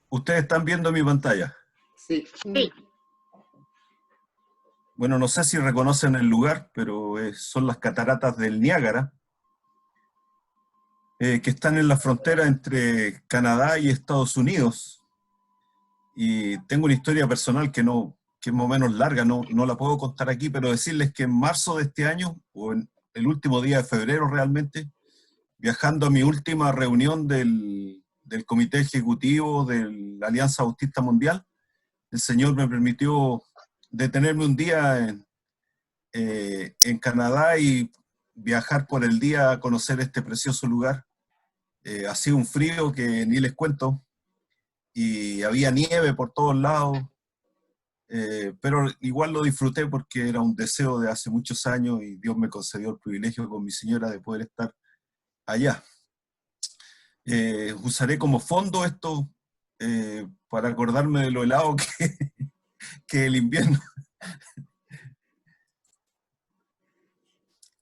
¿Ustedes están viendo mi pantalla? Sí. Sí. Bueno, no sé si reconocen el lugar, pero son las cataratas del Niágara, que están en la frontera entre Canadá y Estados Unidos. Y tengo una historia personal que es más o menos larga, no la puedo contar aquí, pero decirles que en marzo de este año, o en el último día de febrero realmente, viajando a mi última reunión del Comité Ejecutivo de la Alianza Bautista Mundial, el Señor me permitió detenerme un día en Canadá y viajar por el día a conocer este precioso lugar. Hacía un frío que ni les cuento, y había nieve por todos lados, pero igual lo disfruté porque era un deseo de hace muchos años y Dios me concedió el privilegio con mi señora de poder estar allá. Usaré como fondo esto para acordarme de lo helado que el invierno.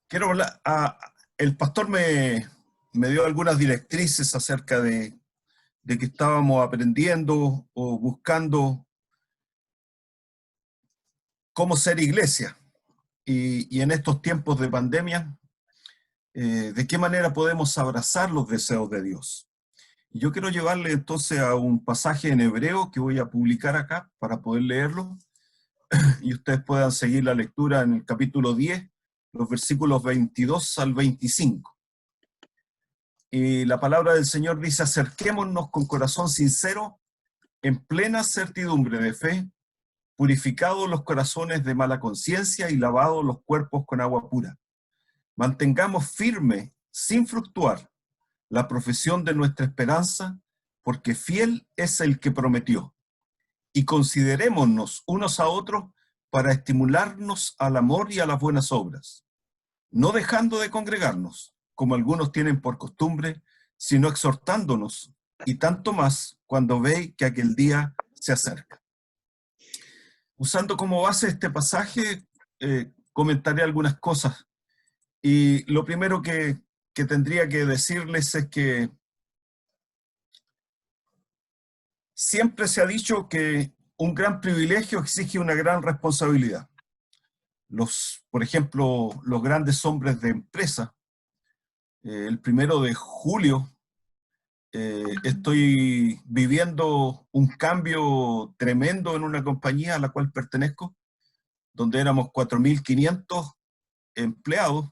Quiero hablar, el pastor me dio algunas directrices acerca de que estábamos aprendiendo o buscando cómo ser iglesia. Y en estos tiempos de pandemia, ¿de qué manera podemos abrazar los deseos de Dios? Yo quiero llevarle entonces a un pasaje en hebreo que voy a publicar acá para poder leerlo y ustedes puedan seguir la lectura en el capítulo 10, los versículos 22 al 25. Y la palabra del Señor dice: acerquémonos con corazón sincero, en plena certidumbre de fe, purificados los corazones de mala conciencia y lavados los cuerpos con agua pura. Mantengamos firme, sin fluctuar, la profesión de nuestra esperanza, porque fiel es el que prometió. Y considerémonos unos a otros para estimularnos al amor y a las buenas obras, no dejando de congregarnos, como algunos tienen por costumbre, sino exhortándonos, y tanto más cuando veis que aquel día se acerca. Usando como base este pasaje, comentaré algunas cosas. Y lo primero que tendría que decirles es que siempre se ha dicho que un gran privilegio exige una gran responsabilidad. Por ejemplo, los grandes hombres de empresa, el 1 de julio, estoy viviendo un cambio tremendo en una compañía a la cual pertenezco, donde éramos 4.500 empleados,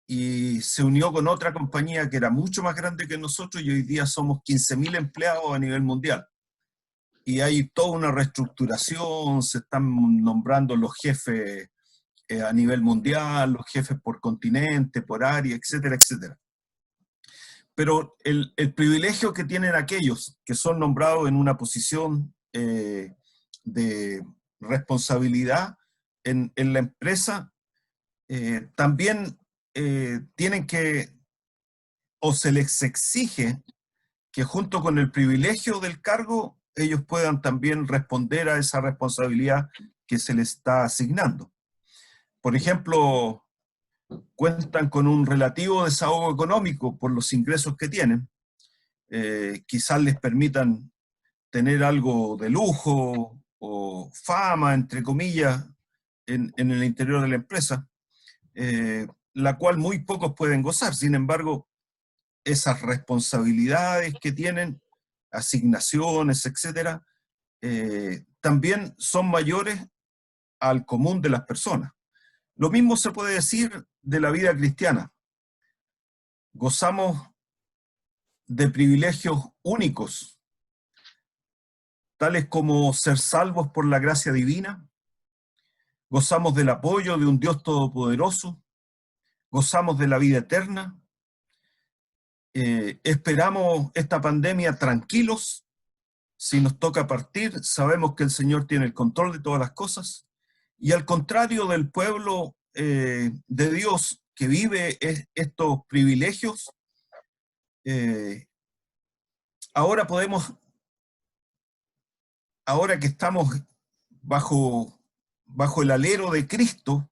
y se unió con otra compañía que era mucho más grande que nosotros, y hoy día somos 15.000 empleados a nivel mundial. Y hay toda una reestructuración, se están nombrando los jefes a nivel mundial, los jefes por continente, por área, etcétera, etcétera. Pero el privilegio que tienen aquellos que son nombrados en una posición de responsabilidad en la empresa, también tienen que, o se les exige que junto con el privilegio del cargo, ellos puedan también responder a esa responsabilidad que se les está asignando. Por ejemplo, cuentan con un relativo desahogo económico por los ingresos que tienen. Quizás les permitan tener algo de lujo o fama, entre comillas, en el interior de la empresa, la cual muy pocos pueden gozar. Sin embargo, esas responsabilidades que tienen, asignaciones, etcétera, también son mayores al común de las personas. Lo mismo se puede decir de la vida cristiana. Gozamos de privilegios únicos, tales como ser salvos por la gracia divina, gozamos del apoyo de un Dios todopoderoso, gozamos de la vida eterna, esperamos esta pandemia tranquilos. Si nos toca partir, sabemos que el Señor tiene el control de todas las cosas, y al contrario del pueblo de Dios que vive estos privilegios, ahora que estamos bajo el alero de Cristo,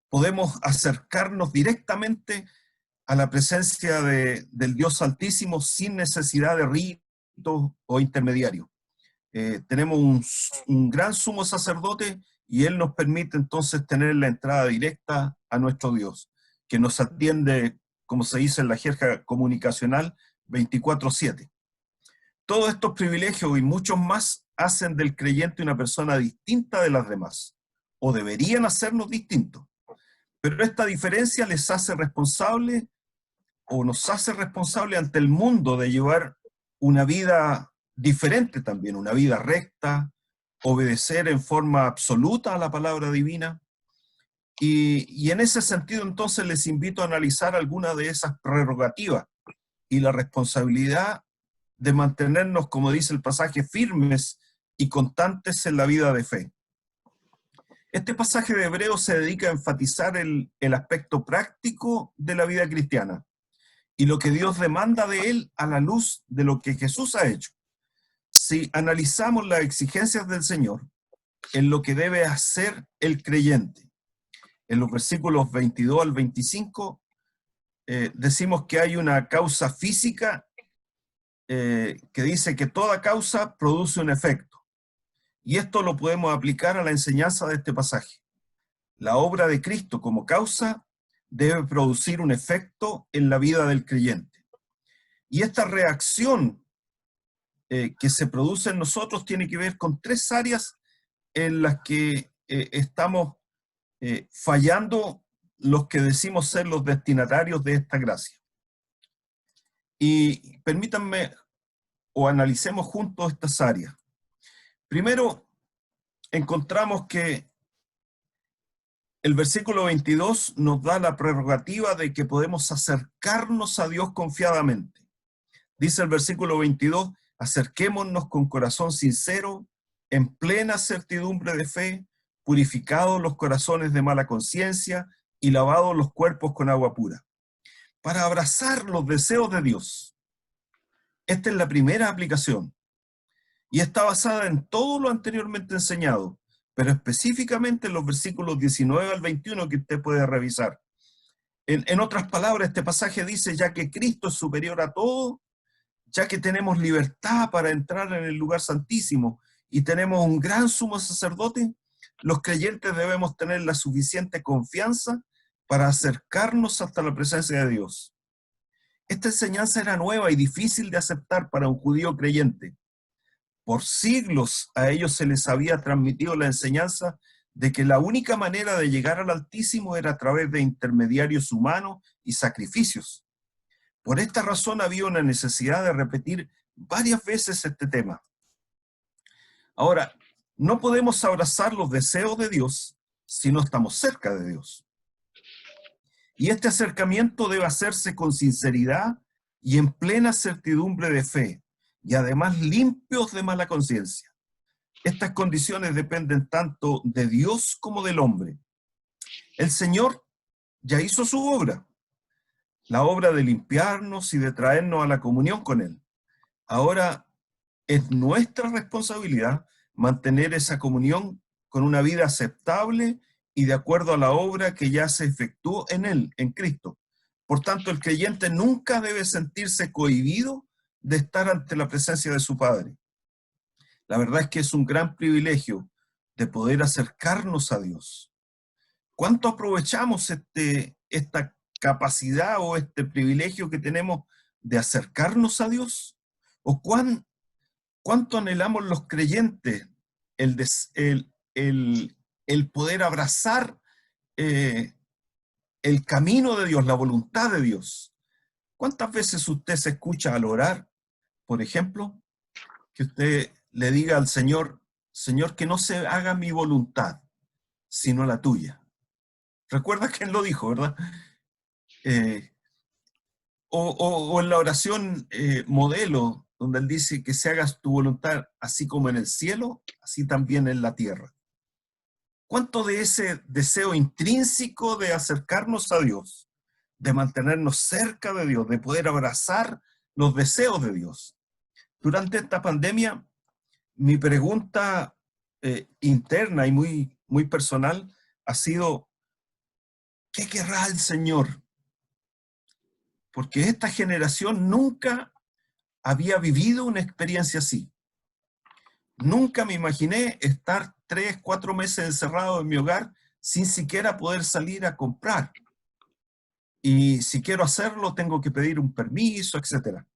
podemos acercarnos directamente a la presencia del Dios Altísimo sin necesidad de o intermediario. Tenemos un gran sumo sacerdote y él nos permite entonces tener la entrada directa a nuestro Dios, que nos atiende, como se dice en la jerga comunicacional, 24/7. Todos estos privilegios y muchos más hacen del creyente una persona distinta de las demás, o deberían hacernos distintos. Pero esta diferencia les hace responsables o nos hace responsables ante el mundo de llevar una vida diferente también, una vida recta, obedecer en forma absoluta a la palabra divina. Y en ese sentido entonces les invito a analizar algunas de esas prerrogativas y la responsabilidad de mantenernos, como dice el pasaje, firmes y constantes en la vida de fe. Este pasaje de Hebreos se dedica a enfatizar el aspecto práctico de la vida cristiana y lo que Dios demanda de él a la luz de lo que Jesús ha hecho. Si analizamos las exigencias del Señor en lo que debe hacer el creyente, en los versículos 22 al 25, decimos que hay una causa física que dice que toda causa produce un efecto. Y esto lo podemos aplicar a la enseñanza de este pasaje. La obra de Cristo como causa debe producir un efecto en la vida del creyente. Y esta reacción que se produce en nosotros tiene que ver con tres áreas en las que estamos fallando los que decimos ser los destinatarios de esta gracia. Y permítanme o analicemos juntos estas áreas. Primero, encontramos que el versículo 22 nos da la prerrogativa de que podemos acercarnos a Dios confiadamente. Dice el versículo 22, acerquémonos con corazón sincero, en plena certidumbre de fe, purificados los corazones de mala conciencia y lavados los cuerpos con agua pura, para abrazar los deseos de Dios. Esta es la primera aplicación y está basada en todo lo anteriormente enseñado, pero específicamente en los versículos 19 al 21 que usted puede revisar. En otras palabras, este pasaje dice, ya que Cristo es superior a todo, ya que tenemos libertad para entrar en el lugar santísimo y tenemos un gran sumo sacerdote, los creyentes debemos tener la suficiente confianza para acercarnos hasta la presencia de Dios. Esta enseñanza era nueva y difícil de aceptar para un judío creyente. Por siglos a ellos se les había transmitido la enseñanza de que la única manera de llegar al Altísimo era a través de intermediarios humanos y sacrificios. Por esta razón había una necesidad de repetir varias veces este tema. Ahora, no podemos abrazar los deseos de Dios si no estamos cerca de Dios. Y este acercamiento debe hacerse con sinceridad y en plena certidumbre de fe, y además limpios de mala conciencia. Estas condiciones dependen tanto de Dios como del hombre. El Señor ya hizo su obra, la obra de limpiarnos y de traernos a la comunión con Él. Ahora es nuestra responsabilidad mantener esa comunión con una vida aceptable y de acuerdo a la obra que ya se efectuó en Él, en Cristo. Por tanto, el creyente nunca debe sentirse cohibido de estar ante la presencia de su Padre. La verdad es que es un gran privilegio de poder acercarnos a Dios. ¿Cuánto aprovechamos esta capacidad o este privilegio que tenemos de acercarnos a Dios? ¿O cuánto anhelamos los creyentes el poder abrazar el camino de Dios, la voluntad de Dios? ¿Cuántas veces usted se escucha al orar, por ejemplo, que usted le diga al Señor, Señor, que no se haga mi voluntad, sino la tuya? ¿Recuerda quién lo dijo, verdad? O en la oración modelo, donde él dice que se haga tu voluntad así como en el cielo, así también en la tierra. ¿Cuánto de ese deseo intrínseco de acercarnos a Dios, de mantenernos cerca de Dios, de poder abrazar los deseos de Dios? Durante esta pandemia, mi pregunta interna y muy personal ha sido, ¿qué querrá el Señor? Porque esta generación nunca había vivido una experiencia así. Nunca me imaginé estar 3, 4 meses encerrado en mi hogar sin siquiera poder salir a comprar. Y si quiero hacerlo, tengo que pedir un permiso, etcétera.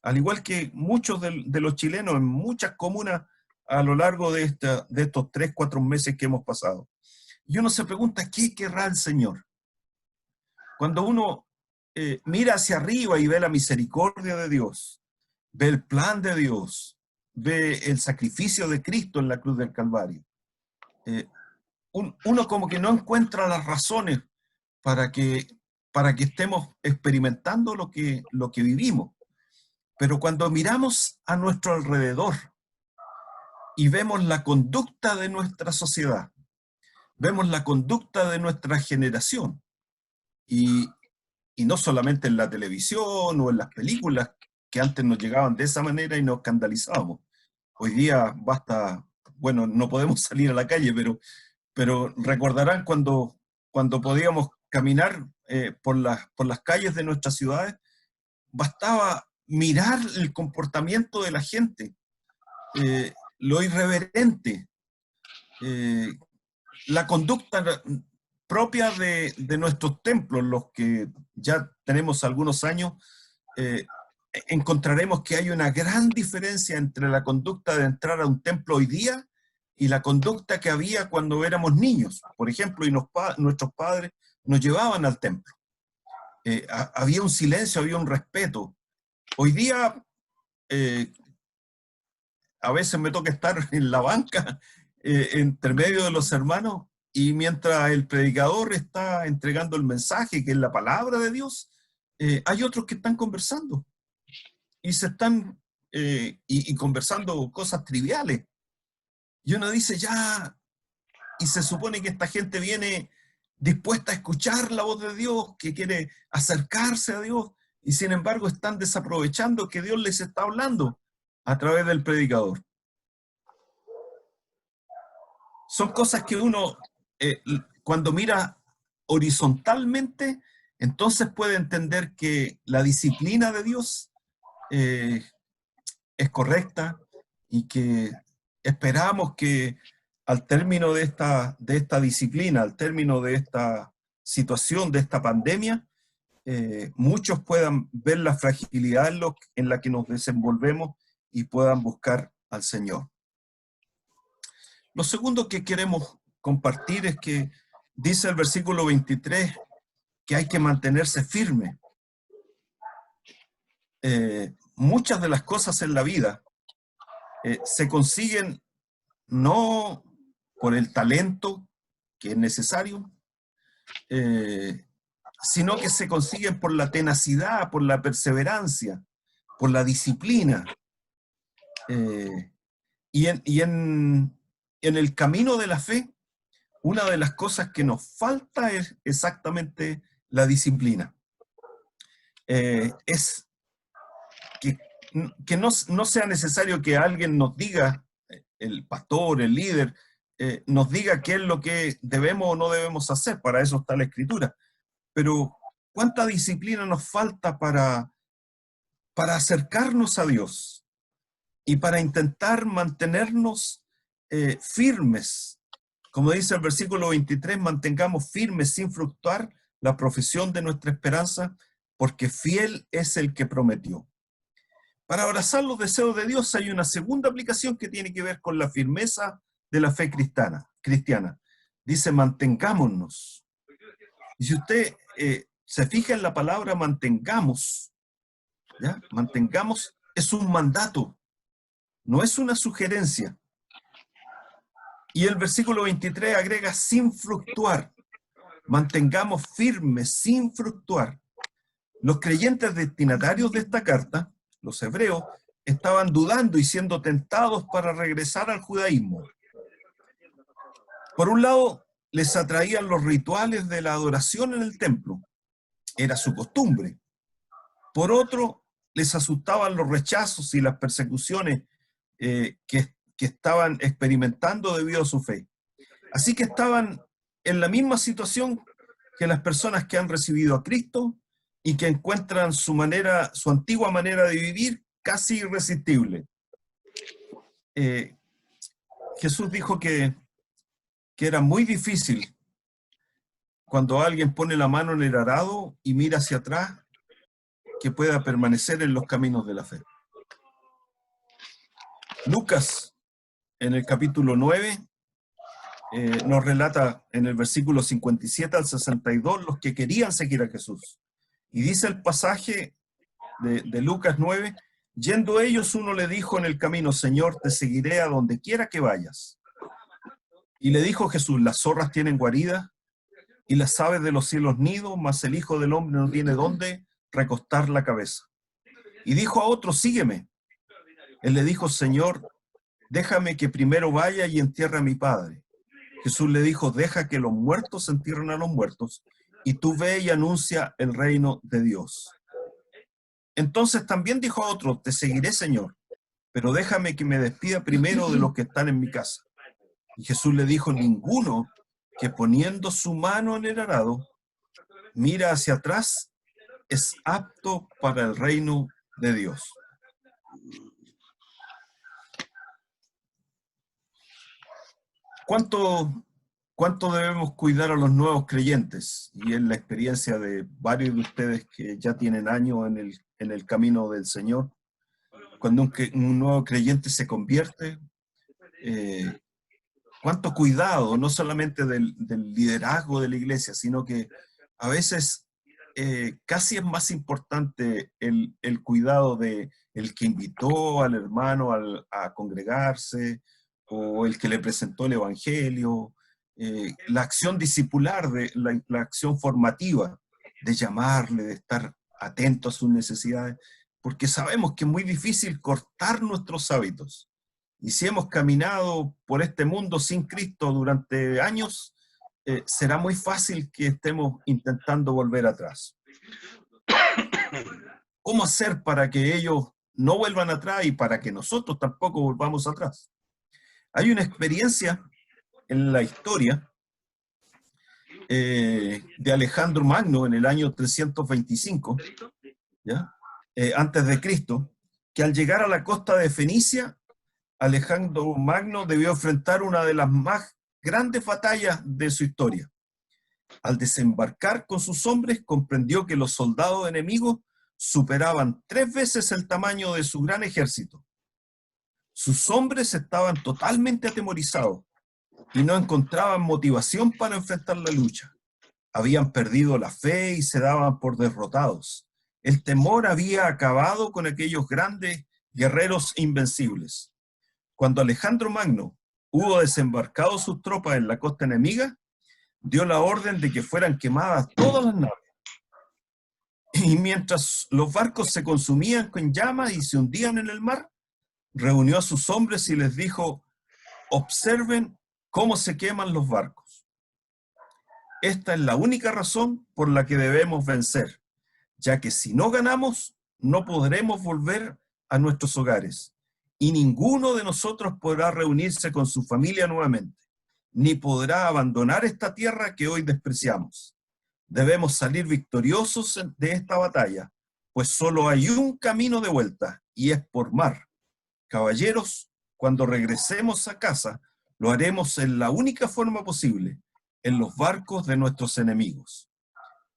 Al igual que muchos de los chilenos en muchas comunas a lo largo de estos 3, 4 meses que hemos pasado. Y uno se pregunta, ¿qué querrá el Señor? Cuando uno mira hacia arriba y ve la misericordia de Dios, ve el plan de Dios, ve el sacrificio de Cristo en la cruz del Calvario, uno como que no encuentra las razones para que, para que estemos experimentando lo que vivimos. Pero cuando miramos a nuestro alrededor y vemos la conducta de nuestra sociedad, vemos la conducta de nuestra generación, y no solamente en la televisión o en las películas que antes nos llegaban de esa manera y nos escandalizábamos. Hoy día basta, bueno, no podemos salir a la calle, pero recordarán cuando podíamos caminar por las calles de nuestras ciudades, bastaba mirar el comportamiento de la gente, lo irreverente, la conducta propia de nuestros templos, los que ya tenemos algunos años, encontraremos que hay una gran diferencia entre la conducta de entrar a un templo hoy día y la conducta que había cuando éramos niños, por ejemplo, y nuestros padres nos llevaban al templo. Había un silencio, había un respeto. Hoy día, a veces me toca estar en la banca, entre medio de los hermanos, y mientras el predicador está entregando el mensaje, que es la palabra de Dios, hay otros que están conversando, y se están y conversando cosas triviales. Y uno dice, ya, y se supone que esta gente viene dispuesta a escuchar la voz de Dios, que quiere acercarse a Dios, y sin embargo están desaprovechando que Dios les está hablando a través del predicador. Son cosas que uno, cuando mira horizontalmente, entonces puede entender que la disciplina de Dios es correcta y que esperamos que al término de esta disciplina, al término de esta situación, de esta pandemia, muchos puedan ver la fragilidad en la que nos desenvolvemos y puedan buscar al Señor. Lo segundo que queremos compartir es que dice el versículo 23 que hay que mantenerse firme. Muchas de las cosas en la vida se consiguen no por el talento que es necesario, sino que se consiguen por la tenacidad, por la perseverancia, por la disciplina. Y en el camino de la fe, una de las cosas que nos falta es exactamente la disciplina. Es que no sea necesario que alguien nos diga, el pastor, el líder, nos diga qué es lo que debemos o no debemos hacer. Para eso está la Escritura. Pero ¿cuánta disciplina nos falta para acercarnos a Dios y para intentar mantenernos firmes? Como dice el versículo 23, mantengamos firmes sin fluctuar la profesión de nuestra esperanza, porque fiel es el que prometió. Para abrazar los deseos de Dios hay una segunda aplicación que tiene que ver con la firmeza de la fe cristiana. Dice, mantengámonos. Y si usted se fija en la palabra mantengamos, ¿ya? Mantengamos es un mandato, no es una sugerencia. Y el versículo 23 agrega sin fluctuar. Mantengamos firmes, sin fluctuar. Los creyentes destinatarios de esta carta, los hebreos, estaban dudando y siendo tentados para regresar al judaísmo. Por un lado, les atraían los rituales de la adoración en el templo. Era su costumbre. Por otro, les asustaban los rechazos y las persecuciones que estaban experimentando debido a su fe. Así que estaban en la misma situación que las personas que han recibido a Cristo y que encuentran su antigua manera de vivir casi irresistible. Jesús dijo que era muy difícil cuando alguien pone la mano en el arado y mira hacia atrás, que pueda permanecer en los caminos de la fe. Lucas, en el capítulo 9, nos relata en el versículo 57 al 62 los que querían seguir a Jesús. Y dice el pasaje de Lucas 9, yendo ellos, uno le dijo en el camino, Señor, te seguiré a donde quiera que vayas. Y le dijo Jesús, las zorras tienen guarida y las aves de los cielos nido, mas el Hijo del Hombre no tiene dónde recostar la cabeza. Y dijo a otro, sígueme. Él le dijo, Señor, déjame que primero vaya y entierre a mi padre. Jesús le dijo, deja que los muertos entierren a los muertos, y tú ve y anuncia el reino de Dios. Entonces también dijo a otro, te seguiré, Señor, pero déjame que me despida primero de los que están en mi casa. Y Jesús le dijo, ninguno que poniendo su mano en el arado mira hacia atrás es apto para el reino de Dios. ¿Cuánto debemos cuidar a los nuevos creyentes? Y en la experiencia de varios de ustedes que ya tienen años en el camino del Señor, cuando un nuevo creyente se convierte, cuánto cuidado, no solamente del liderazgo de la iglesia, sino que a veces casi es más importante el cuidado de el que invitó al hermano a congregarse, o el que le presentó el evangelio, la acción discipular, la acción formativa, de llamarle, de estar atento a sus necesidades, porque sabemos que es muy difícil cortar nuestros hábitos. Y si hemos caminado por este mundo sin Cristo durante años, será muy fácil que estemos intentando volver atrás. ¿Cómo hacer para que ellos no vuelvan atrás y para que nosotros tampoco volvamos atrás? Hay una experiencia en la historia de Alejandro Magno en el año 325, ¿ya? Antes de Cristo, que al llegar a la costa de Fenicia, Alejandro Magno debió enfrentar una de las más grandes batallas de su historia. Al desembarcar con sus hombres, comprendió que los soldados enemigos superaban 3 veces el tamaño de su gran ejército. Sus hombres estaban totalmente atemorizados y no encontraban motivación para enfrentar la lucha. Habían perdido la fe y se daban por derrotados. El temor había acabado con aquellos grandes guerreros invencibles. Cuando Alejandro Magno hubo desembarcado sus tropas en la costa enemiga, dio la orden de que fueran quemadas todas las naves. Y mientras los barcos se consumían con llamas y se hundían en el mar, reunió a sus hombres y les dijo, observen cómo se queman los barcos. Esta es la única razón por la que debemos vencer, ya que si no ganamos, no podremos volver a nuestros hogares, y ninguno de nosotros podrá reunirse con su familia nuevamente, ni podrá abandonar esta tierra que hoy despreciamos. Debemos salir victoriosos de esta batalla, pues solo hay un camino de vuelta, y es por mar. Caballeros, cuando regresemos a casa, lo haremos en la única forma posible, en los barcos de nuestros enemigos.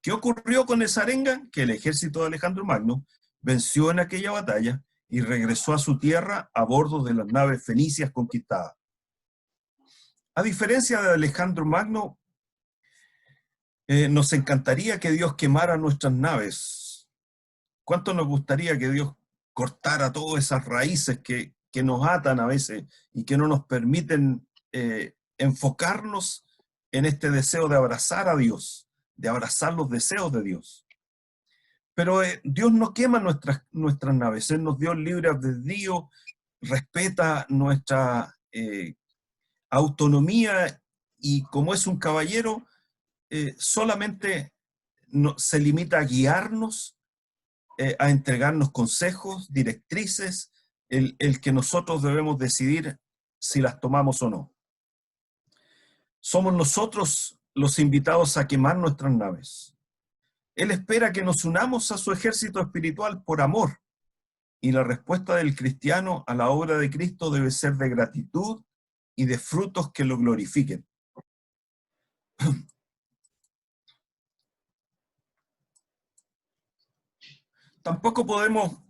¿Qué ocurrió con esa arenga? Que el ejército de Alejandro Magno venció en aquella batalla y regresó a su tierra a bordo de las naves fenicias conquistadas. A diferencia de Alejandro Magno, nos encantaría que Dios quemara nuestras naves. ¿Cuánto nos gustaría que Dios cortara todas esas raíces que nos atan a veces y que no nos permiten enfocarnos en este deseo de abrazar a Dios, de abrazar los deseos de Dios? Pero Dios no quema nuestras naves. Él nos dio el libre albedrío, respeta nuestra autonomía, y como es un caballero, solamente se limita a guiarnos, a entregarnos consejos, directrices, el que nosotros debemos decidir si las tomamos o no. Somos nosotros los invitados a quemar nuestras naves. Él espera que nos unamos a su ejército espiritual por amor, Y la respuesta del cristiano a la obra de Cristo debe ser de gratitud y de frutos que lo glorifiquen. Tampoco podemos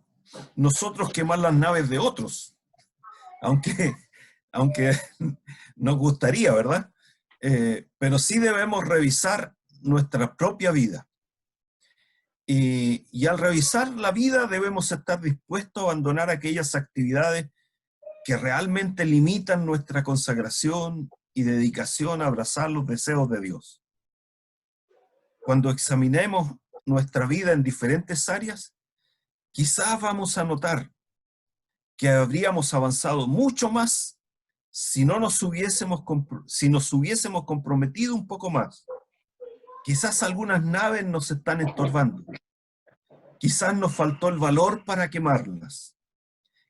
nosotros quemar las naves de otros, aunque nos gustaría, ¿verdad? Pero sí debemos revisar nuestra propia vida. Y al revisar la vida debemos estar dispuestos a abandonar aquellas actividades que realmente limitan nuestra consagración y dedicación a abrazar los deseos de Dios. Cuando examinemos nuestra vida en diferentes áreas, quizás vamos a notar que habríamos avanzado mucho más si nos hubiésemos comprometido un poco más. Quizás algunas naves nos están estorbando. Quizás nos faltó el valor para quemarlas.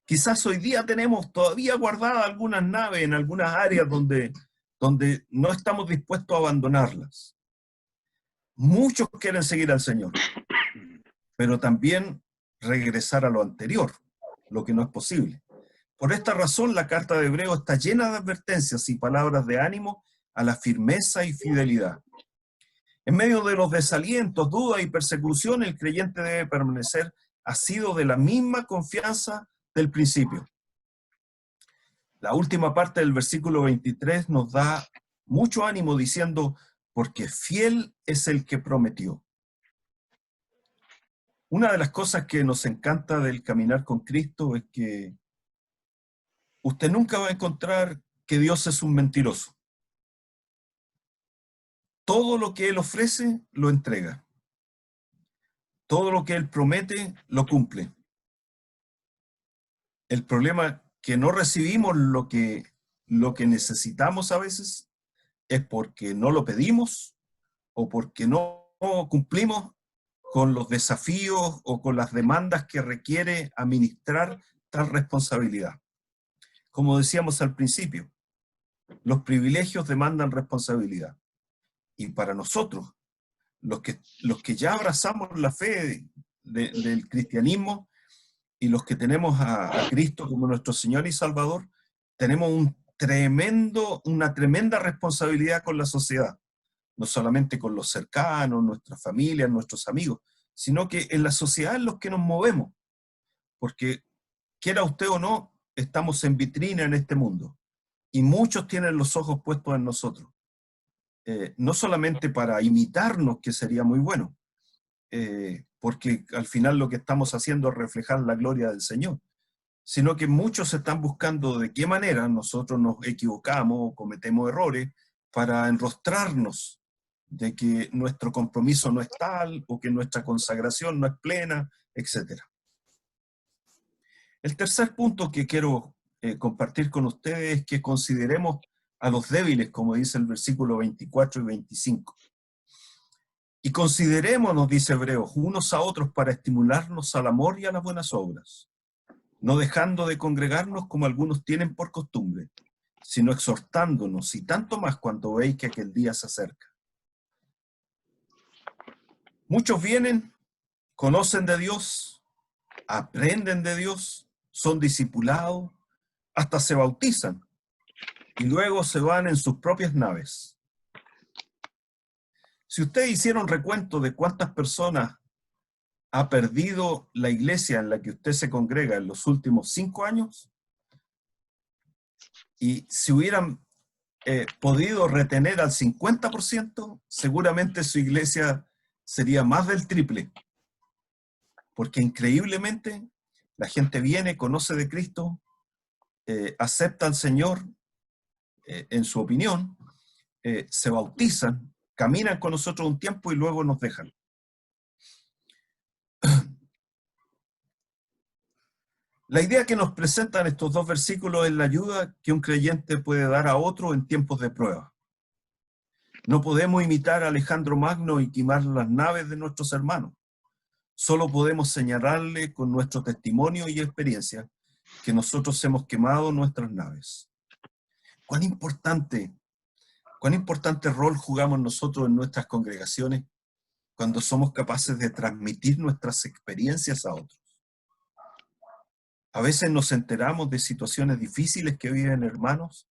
Quizás hoy día tenemos todavía guardadas algunas naves en algunas áreas donde no estamos dispuestos a abandonarlas. Muchos quieren seguir al Señor, pero también regresar a lo anterior, lo que no es posible. Por esta razón, la carta de Hebreos está llena de advertencias y palabras de ánimo a la firmeza y fidelidad. En medio de los desalientos, dudas y persecución, el creyente debe permanecer asido de la misma confianza del principio. La última parte del versículo 23 nos da mucho ánimo diciendo, porque fiel es el que prometió. Una de las cosas que nos encanta del caminar con Cristo es que usted nunca va a encontrar que Dios es un mentiroso. Todo lo que Él ofrece, lo entrega. Todo lo que Él promete, lo cumple. El problema es que no recibimos lo que necesitamos a veces es porque no lo pedimos o porque no cumplimos con los desafíos o con las demandas que requiere administrar tal responsabilidad. Como decíamos al principio, los privilegios demandan responsabilidad. Y para nosotros, los que ya abrazamos la fe del cristianismo y los que tenemos a Cristo como nuestro Señor y Salvador, tenemos una tremenda responsabilidad con la sociedad. No solamente con los cercanos, nuestras familias, nuestros amigos, sino que en la sociedad en los que nos movemos. Porque, quiera usted o no, estamos en vitrina en este mundo. Y muchos tienen los ojos puestos en nosotros. No solamente para imitarnos, que sería muy bueno, porque al final lo que estamos haciendo es reflejar la gloria del Señor, sino que muchos están buscando de qué manera nosotros nos equivocamos o cometemos errores para enrostrarnos de que nuestro compromiso no es tal o que nuestra consagración no es plena, etc. El tercer punto que quiero compartir con ustedes es que consideremos a los débiles, como dice el versículo 24 y 25. Y considerémonos, dice Hebreos, unos a otros para estimularnos al amor y a las buenas obras, no dejando de congregarnos como algunos tienen por costumbre, sino exhortándonos, y tanto más cuando veis que aquel día se acerca. Muchos vienen, conocen de Dios, aprenden de Dios, son discipulados, hasta se bautizan, y luego se van en sus propias naves. Si ustedes hicieron un recuento de cuántas personas ha perdido la iglesia en la que usted se congrega en los últimos 5 años, y si hubieran podido retener al 50%, seguramente su iglesia sería más del triple. Porque increíblemente la gente viene, conoce de Cristo, acepta al Señor en su opinión, se bautizan, caminan con nosotros un tiempo y luego nos dejan. La idea que nos presentan estos dos versículos es la ayuda que un creyente puede dar a otro en tiempos de prueba. No podemos imitar a Alejandro Magno y quemar las naves de nuestros hermanos. Solo podemos señalarle con nuestro testimonio y experiencia que nosotros hemos quemado nuestras naves. ¿Cuán importante rol jugamos nosotros en nuestras congregaciones cuando somos capaces de transmitir nuestras experiencias a otros? A veces nos enteramos de situaciones difíciles que viven hermanos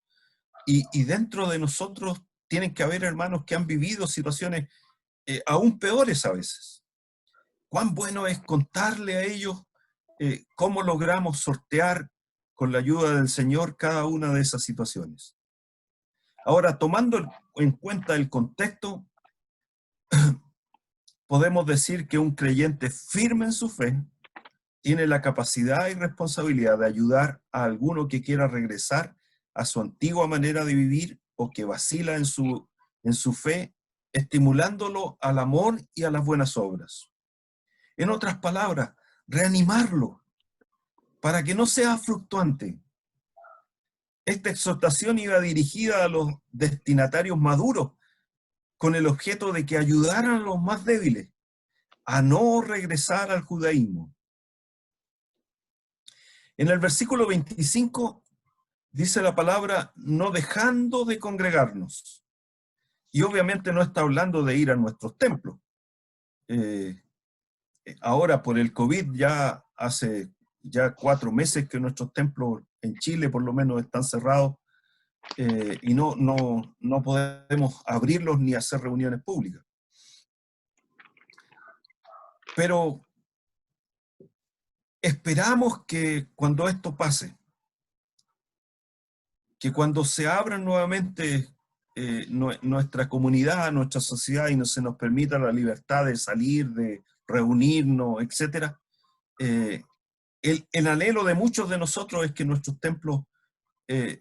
y dentro de nosotros tienen que haber hermanos que han vivido situaciones aún peores a veces. Cuán bueno es contarle a ellos cómo logramos sortear con la ayuda del Señor cada una de esas situaciones. Ahora, tomando en cuenta el contexto, podemos decir que un creyente firme en su fe tiene la capacidad y responsabilidad de ayudar a alguno que quiera regresar a su antigua manera de vivir o que vacila en su fe, estimulándolo al amor y a las buenas obras. En otras palabras, reanimarlo para que no sea fluctuante. Esta exhortación iba dirigida a los destinatarios maduros con el objeto de que ayudaran a los más débiles a no regresar al judaísmo. En el versículo 25 dice la palabra no dejando de congregarnos. Y obviamente no está hablando de ir a nuestros templos. Ahora por el COVID ya hace 4 meses que nuestros templos en Chile por lo menos están cerrados y no podemos abrirlos ni hacer reuniones públicas. Pero esperamos que cuando esto pase, que cuando se abran nuevamente nuestra comunidad, nuestra sociedad y se nos permita la libertad de salir, de reunirnos, etc., el anhelo de muchos de nosotros es que nuestros templos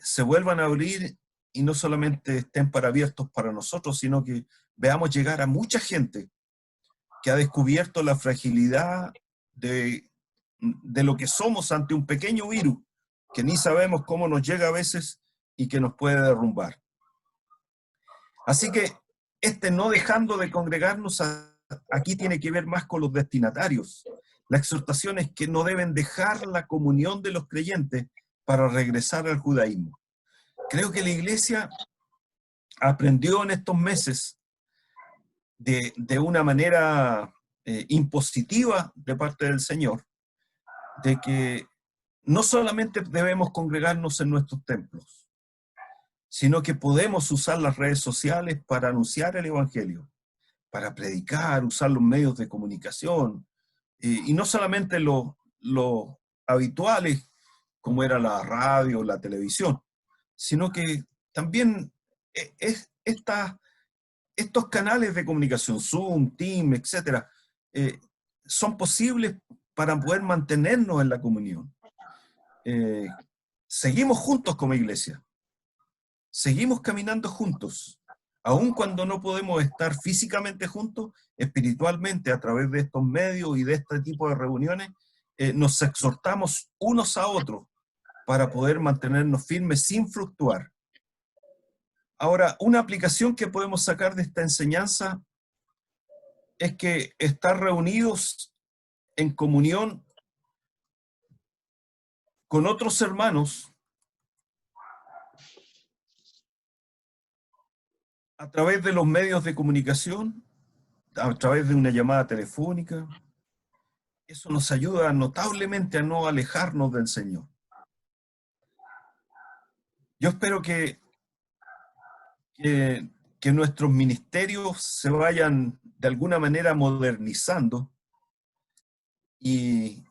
se vuelvan a abrir y no solamente estén abiertos para nosotros, sino que veamos llegar a mucha gente que ha descubierto la fragilidad de lo que somos ante un pequeño virus que ni sabemos cómo nos llega a veces y que nos puede derrumbar. Así que no dejando de congregarnos aquí tiene que ver más con los destinatarios. La exhortación es que no deben dejar la comunión de los creyentes para regresar al judaísmo. Creo que la iglesia aprendió en estos meses de una manera impositiva de parte del Señor, de que no solamente debemos congregarnos en nuestros templos, sino que podemos usar las redes sociales para anunciar el Evangelio, para predicar, usar los medios de comunicación, y no solamente los habituales, como era la radio o la televisión, sino que también estos canales de comunicación, Zoom, Team, etcétera, son posibles para poder mantenernos en la comunión. Seguimos juntos como iglesia, seguimos caminando juntos, aun cuando no podemos estar físicamente juntos, espiritualmente a través de estos medios y de este tipo de reuniones, nos exhortamos unos a otros para poder mantenernos firmes sin fluctuar. Ahora, una aplicación que podemos sacar de esta enseñanza es que estar reunidos en comunión con otros hermanos a través de los medios de comunicación, a través de una llamada telefónica, eso nos ayuda notablemente a no alejarnos del Señor. Yo espero que nuestros ministerios se vayan de alguna manera modernizando y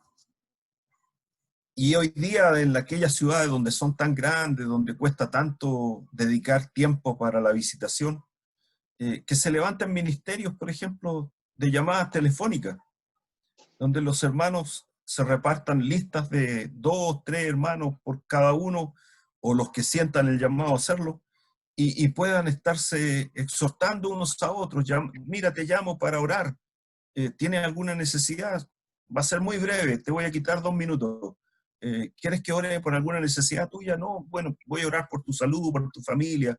hoy día en aquellas ciudades donde son tan grandes, donde cuesta tanto dedicar tiempo para la visitación, que se levanten ministerios, por ejemplo, de llamadas telefónicas, donde los hermanos se repartan listas de 2, 3 hermanos por cada uno, o los que sientan el llamado a hacerlo, y puedan estarse exhortando unos a otros. Mira, te llamo para orar. ¿Tienes alguna necesidad? Va a ser muy breve, te voy a quitar 2 minutos. ¿Quieres que ore por alguna necesidad tuya? No, bueno, voy a orar por tu salud, por tu familia.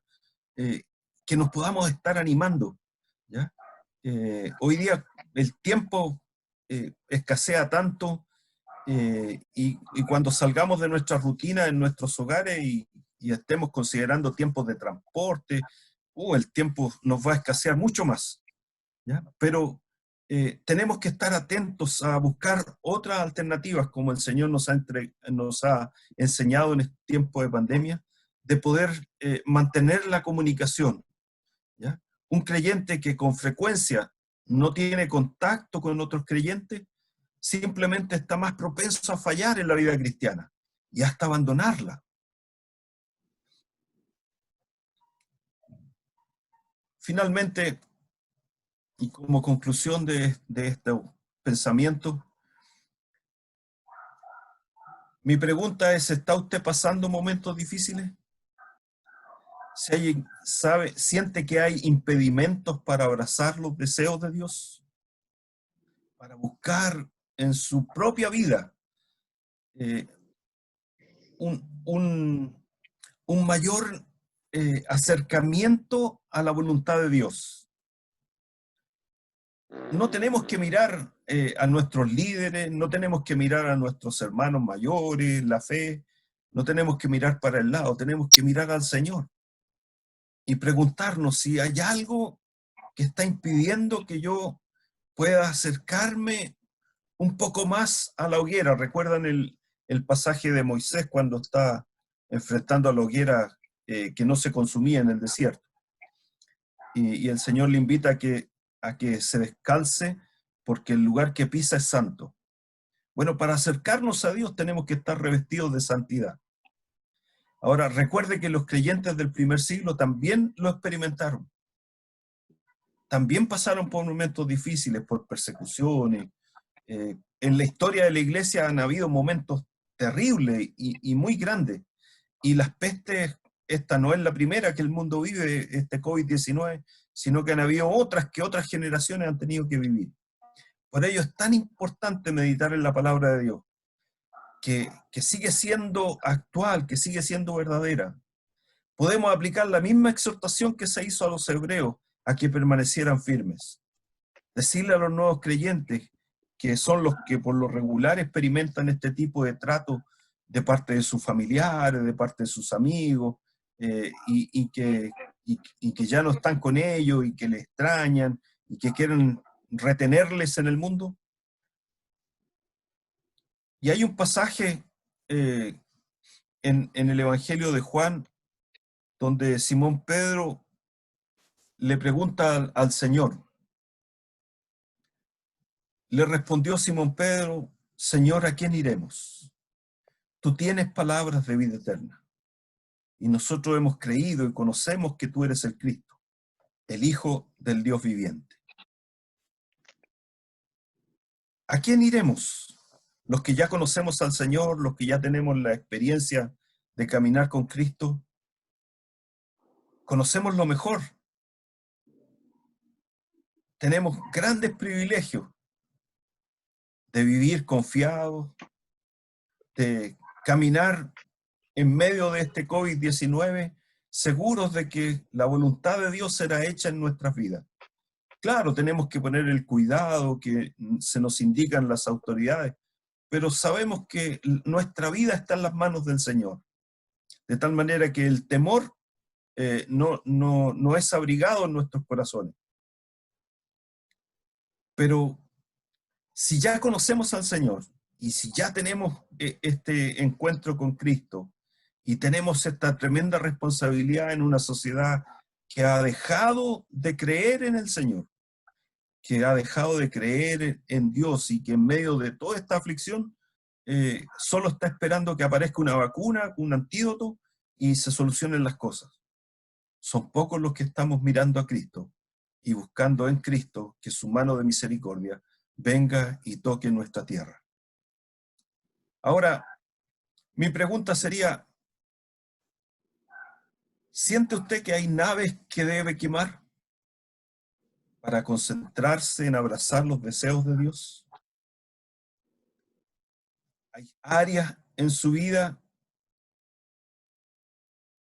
Que nos podamos estar animando, ¿ya? Hoy día el tiempo escasea tanto y cuando salgamos de nuestra rutina en nuestros hogares y estemos considerando tiempos de transporte, el tiempo nos va a escasear mucho más, ¿ya? Pero tenemos que estar atentos a buscar otras alternativas, como el Señor nos ha enseñado en este tiempo de pandemia, de poder mantener la comunicación, ¿ya? Un creyente que con frecuencia no tiene contacto con otros creyentes, simplemente está más propenso a fallar en la vida cristiana y hasta abandonarla. Finalmente, y como conclusión de este pensamiento, mi pregunta es, ¿está usted pasando momentos difíciles? ¿Siente que hay impedimentos para abrazar los deseos de Dios? Para buscar en su propia vida eh, un, un, un mayor acercamiento a la voluntad de Dios. No tenemos que mirar a nuestros líderes, no tenemos que mirar a nuestros hermanos mayores, la fe, no tenemos que mirar para el lado, tenemos que mirar al Señor y preguntarnos si hay algo que está impidiendo que yo pueda acercarme un poco más a la hoguera. ¿Recuerdan el pasaje de Moisés cuando está enfrentando a la hoguera que no se consumía en el desierto? Y el Señor le invita a que se descalce porque el lugar que pisa es santo. Bueno, para acercarnos a Dios tenemos que estar revestidos de santidad. Ahora, recuerde que los creyentes del primer siglo también lo experimentaron. También pasaron por momentos difíciles, por persecuciones. En la historia de la iglesia han habido momentos terribles y muy grandes. Y las pestes, esta no es la primera que el mundo vive, este COVID-19, sino que han habido otras que otras generaciones han tenido que vivir. Por ello es tan importante meditar en la palabra de Dios, que sigue siendo actual, que sigue siendo verdadera. Podemos aplicar la misma exhortación que se hizo a los hebreos, a que permanecieran firmes. Decirle a los nuevos creyentes, que son los que por lo regular experimentan este tipo de trato de parte de sus familiares, de parte de sus amigos, y que ya no están con ellos y que les extrañan y que quieren retenerles en el mundo. Y hay un pasaje eh, en el Evangelio de Juan donde Simón Pedro le pregunta al Señor. Le respondió Simón Pedro: Señor, ¿a quién iremos? Tú tienes palabras de vida eterna. Y nosotros hemos creído y conocemos que tú eres el Cristo, el Hijo del Dios viviente. ¿A quién iremos? Los que ya conocemos al Señor, los que ya tenemos la experiencia de caminar con Cristo, conocemos lo mejor. Tenemos grandes privilegios de vivir confiados, de caminar en medio de este COVID-19, seguros de que la voluntad de Dios será hecha en nuestras vidas. Claro, tenemos que poner el cuidado que se nos indican las autoridades, pero sabemos que nuestra vida está en las manos del Señor, de tal manera que el temor no es abrigado en nuestros corazones. Pero si ya conocemos al Señor y si ya tenemos este encuentro con Cristo y tenemos esta tremenda responsabilidad en una sociedad que ha dejado de creer en el Señor, que ha dejado de creer en Dios y que en medio de toda esta aflicción solo está esperando que aparezca una vacuna, un antídoto y se solucionen las cosas. Son pocos los que estamos mirando a Cristo y buscando en Cristo que su mano de misericordia venga y toque nuestra tierra. Ahora, mi pregunta sería, ¿siente usted que hay naves que debe quemar para concentrarse en abrazar los deseos de Dios? ¿Hay áreas en su vida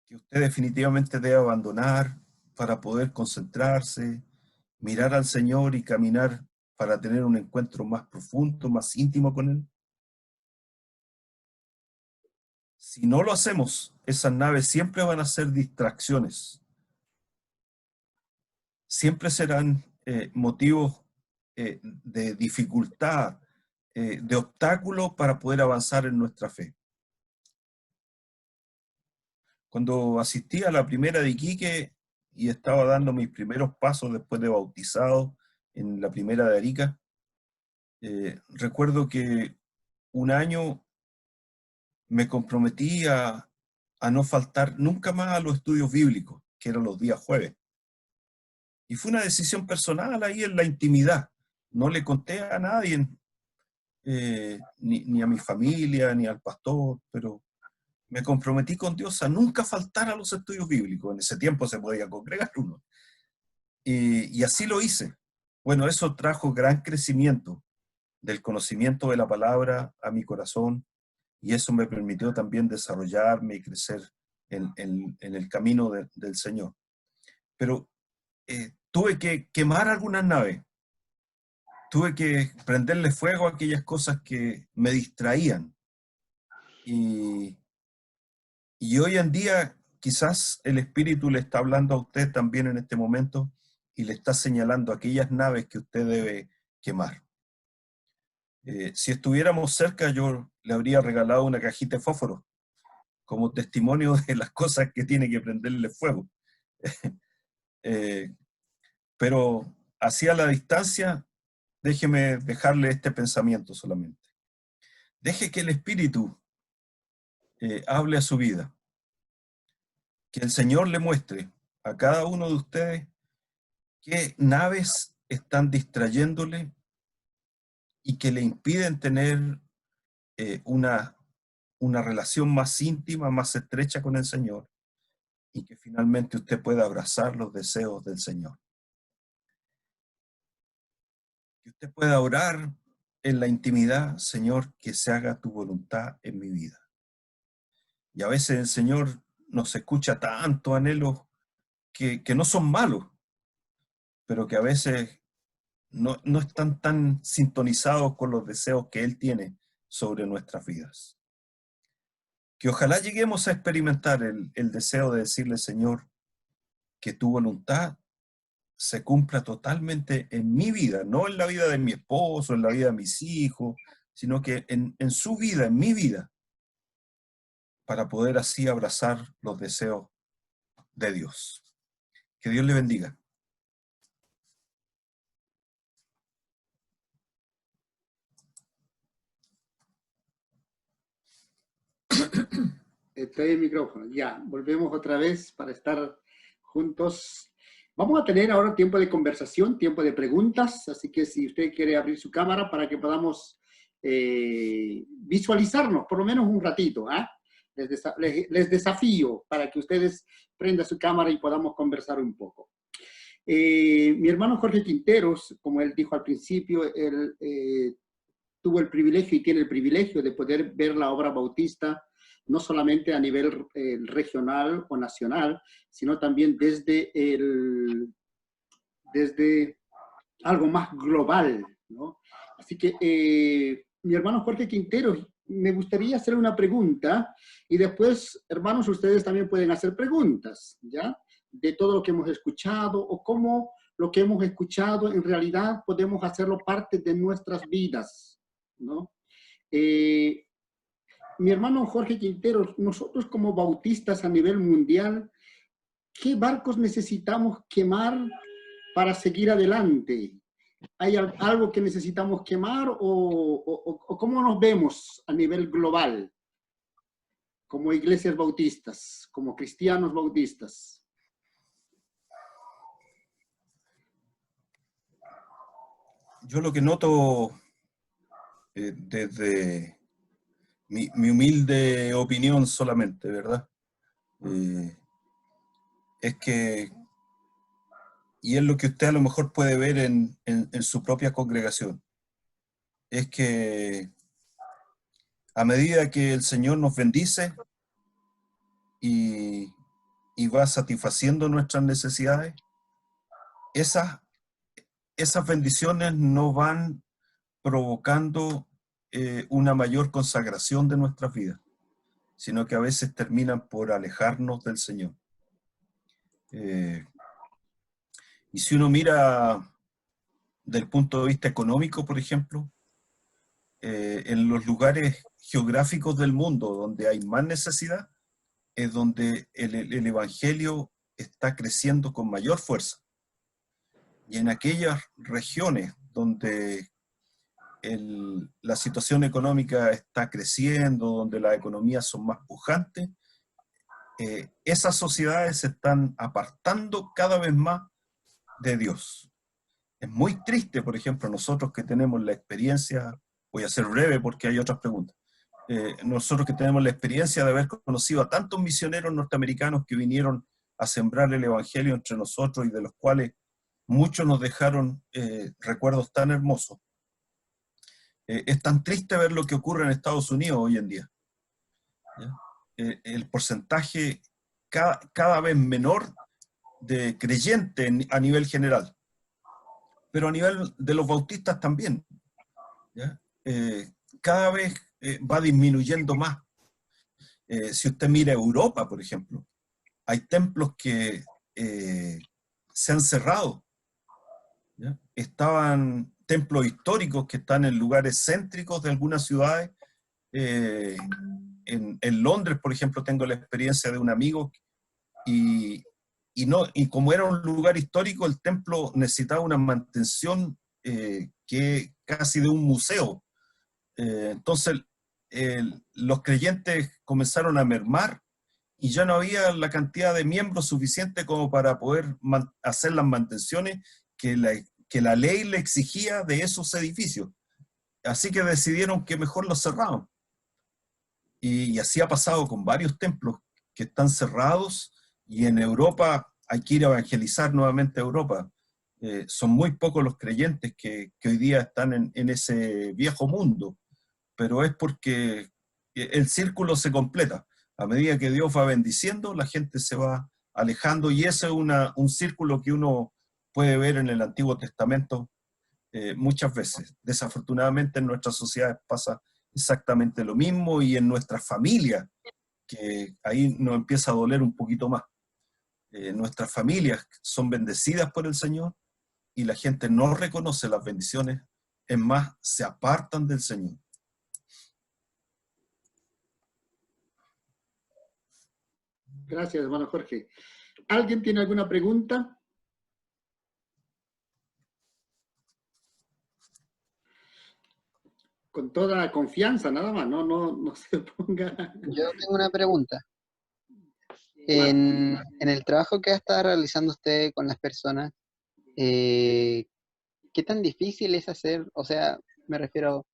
que usted definitivamente debe abandonar para poder concentrarse, mirar al Señor y caminar para tener un encuentro más profundo, más íntimo con Él? Si no lo hacemos, esas naves siempre van a ser distracciones, siempre serán motivos de dificultad, de obstáculo para poder avanzar en nuestra fe. Cuando asistí a la primera de Iquique y estaba dando mis primeros pasos después de bautizado en la primera de Arica, recuerdo que un año me comprometí a no faltar nunca más a los estudios bíblicos, que eran los días jueves. Y fue una decisión personal ahí en la intimidad. No le conté a nadie, ni a mi familia, ni al pastor, pero me comprometí con Dios a nunca faltar a los estudios bíblicos. En ese tiempo se podía congregar uno. Y así lo hice. Bueno, eso trajo gran crecimiento del conocimiento de la palabra a mi corazón, y eso me permitió también desarrollarme y crecer en el camino del Señor. Pero tuve que quemar algunas naves, tuve que prenderle fuego a aquellas cosas que me distraían. Y hoy en día quizás el Espíritu le está hablando a usted también en este momento y le está señalando aquellas naves que usted debe quemar. Si estuviéramos cerca, yo le habría regalado una cajita de fósforo como testimonio de las cosas que tiene que prenderle fuego. Pero así a la distancia, déjeme dejarle este pensamiento solamente. Deje que el Espíritu hable a su vida. Que el Señor le muestre a cada uno de ustedes qué naves están distrayéndole y que le impiden tener una relación más íntima, más estrecha con el Señor, y que finalmente usted pueda abrazar los deseos del Señor. Que usted pueda orar en la intimidad: Señor, que se haga tu voluntad en mi vida. Y a veces el Señor nos escucha tantos anhelos que no son malos, pero que a veces no están tan sintonizados con los deseos que Él tiene sobre nuestras vidas. Que ojalá lleguemos a experimentar el deseo de decirle: Señor, que tu voluntad se cumpla totalmente en mi vida, no en la vida de mi esposo, en la vida de mis hijos, sino que en su vida, en mi vida, para poder así abrazar los deseos de Dios. Que Dios le bendiga. Estoy en micrófono. Ya, volvemos otra vez para estar juntos. Vamos a tener ahora tiempo de conversación, tiempo de preguntas, así que si usted quiere abrir su cámara para que podamos visualizarnos por lo menos un ratito, les desafío para que ustedes prendan su cámara y podamos conversar un poco. Mi hermano Jorge Quinteros, como él dijo al principio, él tuvo el privilegio y tiene el privilegio de poder ver la obra bautista no solamente a nivel regional o nacional, sino también desde algo más global, ¿no? Así que, mi hermano Jorge Quintero, me gustaría hacer una pregunta y después, hermanos, ustedes también pueden hacer preguntas, ¿ya? De todo lo que hemos escuchado o cómo lo que hemos escuchado en realidad podemos hacerlo parte de nuestras vidas, ¿no? Mi hermano Jorge Quintero, nosotros como bautistas a nivel mundial, ¿qué barcos necesitamos quemar para seguir adelante? ¿Hay algo que necesitamos quemar o cómo nos vemos a nivel global como iglesias bautistas, como cristianos bautistas? Yo lo que noto desde mi humilde opinión solamente, ¿verdad? Es que, y es lo que usted a lo mejor puede ver en su propia congregación, es que a medida que el Señor nos bendice y va satisfaciendo nuestras necesidades, esas bendiciones no van provocando una mayor consagración de nuestras vidas, sino que a veces terminan por alejarnos del Señor. Y si uno mira del punto de vista económico, por ejemplo, en los lugares geográficos del mundo donde hay más necesidad, es donde el Evangelio está creciendo con mayor fuerza. Y en aquellas regiones donde la situación económica está creciendo, donde las economías son más pujantes, esas sociedades se están apartando cada vez más de Dios. Es muy triste, por ejemplo, nosotros que tenemos la experiencia, voy a ser breve porque hay otras preguntas, nosotros que tenemos la experiencia de haber conocido a tantos misioneros norteamericanos que vinieron a sembrar el Evangelio entre nosotros y de los cuales muchos nos dejaron recuerdos tan hermosos. Es tan triste ver lo que ocurre en Estados Unidos hoy en día. El porcentaje cada vez menor de creyentes a nivel general, pero a nivel de los bautistas también. ¿Ya? Cada vez va disminuyendo más. Si usted mira Europa, por ejemplo, hay templos que se han cerrado. ¿Ya? Estaban templos históricos que están en lugares céntricos de algunas ciudades. En Londres, por ejemplo, tengo la experiencia de un amigo y como era un lugar histórico, el templo necesitaba una mantención que casi de un museo. Entonces, los creyentes comenzaron a mermar y ya no había la cantidad de miembros suficiente como para poder hacer las mantenciones que la ley le exigía de esos edificios. Así que decidieron que mejor los cerraban. Y así ha pasado con varios templos que están cerrados, y en Europa hay que ir a evangelizar nuevamente a Europa. Son muy pocos los creyentes que hoy día están en ese viejo mundo, pero es porque el círculo se completa. A medida que Dios va bendiciendo, la gente se va alejando, y ese es un círculo que uno puede ver en el Antiguo Testamento muchas veces. Desafortunadamente en nuestras sociedades pasa exactamente lo mismo, y en nuestras familias, que ahí nos empieza a doler un poquito más. Nuestras familias son bendecidas por el Señor y la gente no reconoce las bendiciones, es más, se apartan del Señor. Gracias, hermano Jorge. ¿Alguien tiene alguna pregunta? Con toda confianza, nada más, no se ponga... Yo tengo una pregunta. En el trabajo que está realizando usted con las personas, ¿qué tan difícil es hacer? O sea, me refiero,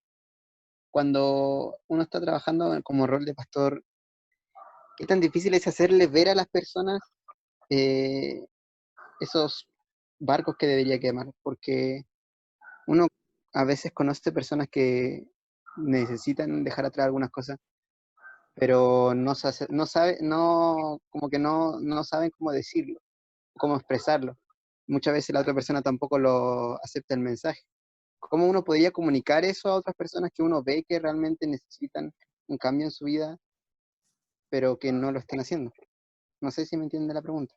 cuando uno está trabajando como rol de pastor, ¿qué tan difícil es hacerle ver a las personas esos barcos que debería quemar? Porque uno a veces conoce personas que necesitan dejar atrás algunas cosas, pero como que no saben cómo decirlo, cómo expresarlo. Muchas veces la otra persona tampoco lo acepta el mensaje. ¿Cómo uno podría comunicar eso a otras personas que uno ve que realmente necesitan un cambio en su vida, pero que no lo están haciendo? No sé si me entiende la pregunta.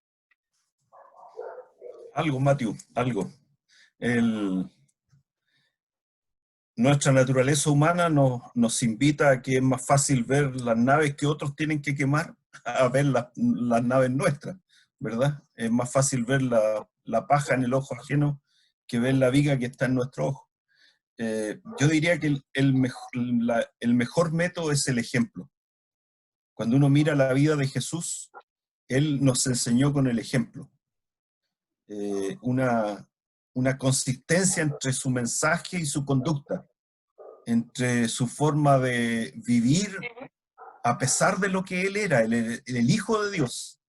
Algo, Matthew, algo. Nuestra naturaleza humana nos invita a que es más fácil ver las naves que otros tienen que quemar a ver las naves nuestras, ¿verdad? Es más fácil ver la paja en el ojo ajeno que ver la viga que está en nuestro ojo. Yo diría que el mejor método es el ejemplo. Cuando uno mira la vida de Jesús, Él nos enseñó con el ejemplo. Una consistencia entre su mensaje y su conducta, entre su forma de vivir a pesar de lo que Él era, el Hijo de Dios,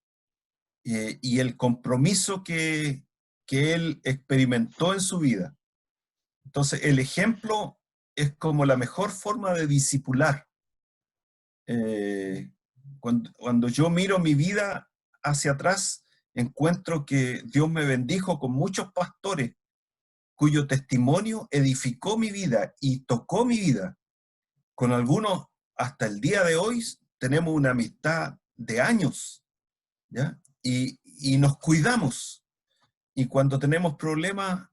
y el compromiso que Él experimentó en su vida. Entonces, el ejemplo es como la mejor forma de discipular. Cuando yo miro mi vida hacia atrás, encuentro que Dios me bendijo con muchos pastores cuyo testimonio edificó mi vida y tocó mi vida. Con algunos, hasta el día de hoy, tenemos una amistad de años, ¿ya? Y nos cuidamos. Y cuando tenemos problemas,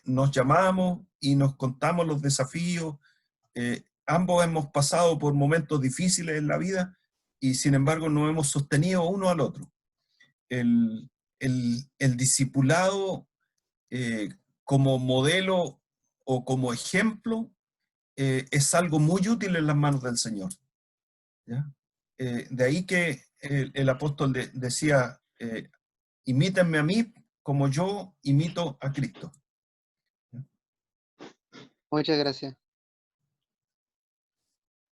nos llamamos y nos contamos los desafíos. Ambos hemos pasado por momentos difíciles en la vida y sin embargo nos hemos sostenido uno al otro. El discipulado como modelo o como ejemplo es algo muy útil en las manos del Señor. ¿Ya? De ahí que el apóstol decía, imítenme a mí como yo imito a Cristo. Muchas gracias.